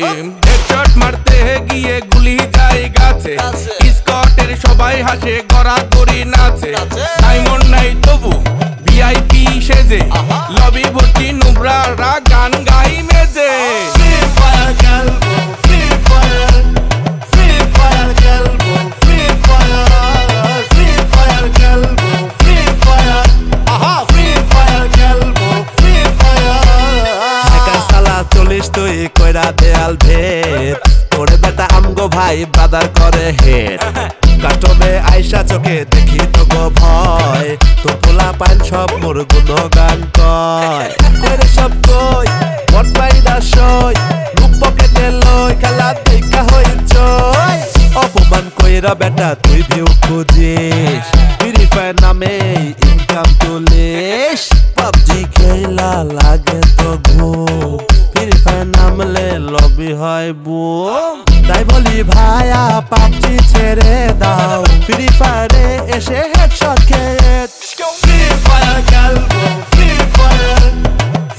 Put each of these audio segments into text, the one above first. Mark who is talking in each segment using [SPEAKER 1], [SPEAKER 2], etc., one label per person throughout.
[SPEAKER 1] team headshot মারতে গিয়ে গুলি যায় গাছে স্কটের সবাই হাসে গড়াগড়ি নাচে ডায়মন্ড নাই তবু ভিআইপি সেজে লবি ভর্তি নুবরারা গান গাই মেজে
[SPEAKER 2] তুই কইরা দেয়াল ভেদ তোরে বেটা আমগো ভাই ব্রাদার করে হেড কাটবে আইসা চোখে দেখি তো গো ভয় তোর পোলা পান সব মোর গুণগান কয় কইরে সব কই মন পাইদা সই রূপ পকেটে লই খেলা দেখা হই জয় অপমান কইরা বেটা তুই ভিউ খুঁজিস ফ্রি ফায়ার নামে ইনকাম তুলিস পাবজি খেলা লাগে তো ঘুম ফ্রি ফায়ার নামলে লবি হয় বুম তাই বলি ভাইয়া পাবজি ছেড়ে দাও ফ্রি ফায়ারে এসে হেডশট খেয়ে ফ্রি ফায়ার খেলবো ফ্রি ফায়ার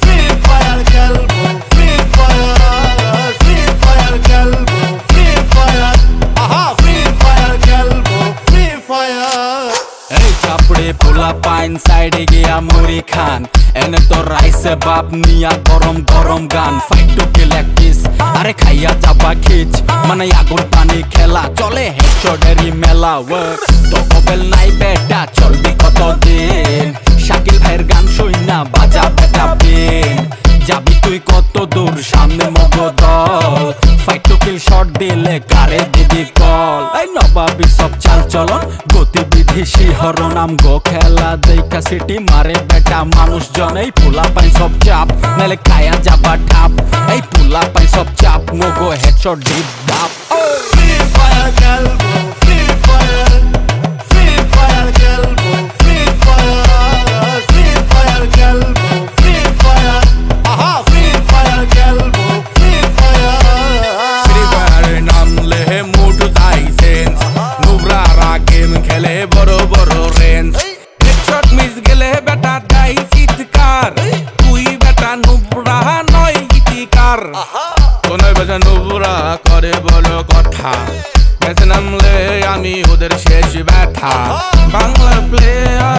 [SPEAKER 2] ফ্রি ফায়ার খেলবো ফ্রি ফায়ার ফ্রি ফায়ার খেলবো ফ্রি ফায়ার আহা ফ্রি ফায়ার খেলবো ফ্রি ফায়ার
[SPEAKER 1] এই চাপড়ে পোলা পাইন সাইডে গিয়া মুড়ি খান এনে তো রাইসে বাপ নিয়া গরম গরম গান ফাইট টু কিল এক পিস আরে খাইয়া যাবা খিচ মানে আগুন পানি খেলা চলে হেডশটেরই মেলা তো কবেল নাই বেটা চলবি কতদিন শাকিল ভাইয়ের গান শুই না বাজা বেটা পিন যাবি তুই কত দূর সামনে মগো দল ফাইট টু কিল শট দিলে কারে দিবি কল এই নবাবি সব চাল চলন গতিবিধি শিহরণ আমগো খেলা দেখা সিটি মারে বেটা মানুষজন এই পোলা পাই সব চাপ নালে খায়া যাবা ঠাপ এই পোলা পাই সব চাপ মগো হেডশট ডিপ ধাপ
[SPEAKER 2] ফ্রি ফায়ার খেলবো ফ্রি ফায়ার ফ্রি ফায়ার খেলবো ফ্রি ফায়ার ফ্রি ফায়ার খেলবো ফ্রি ফায়ার আহা ফ্রি ফায়ার খেলবো ফ্রি ফায়ার
[SPEAKER 1] ফ্রি ফায়ারে নামলে মুড যাই সেন্স নুবরারা গেম খেলে বড় বড় রেঞ্জ হেডশট মিস গেলে বেটা দাই চিৎকার তুই বেটা নুবরা নয় গীতিকার কোন বেটা নুবরা করে বলো কথা ম্যাচে নামলে আমি ওদের শেষ ব্যথা বাংলা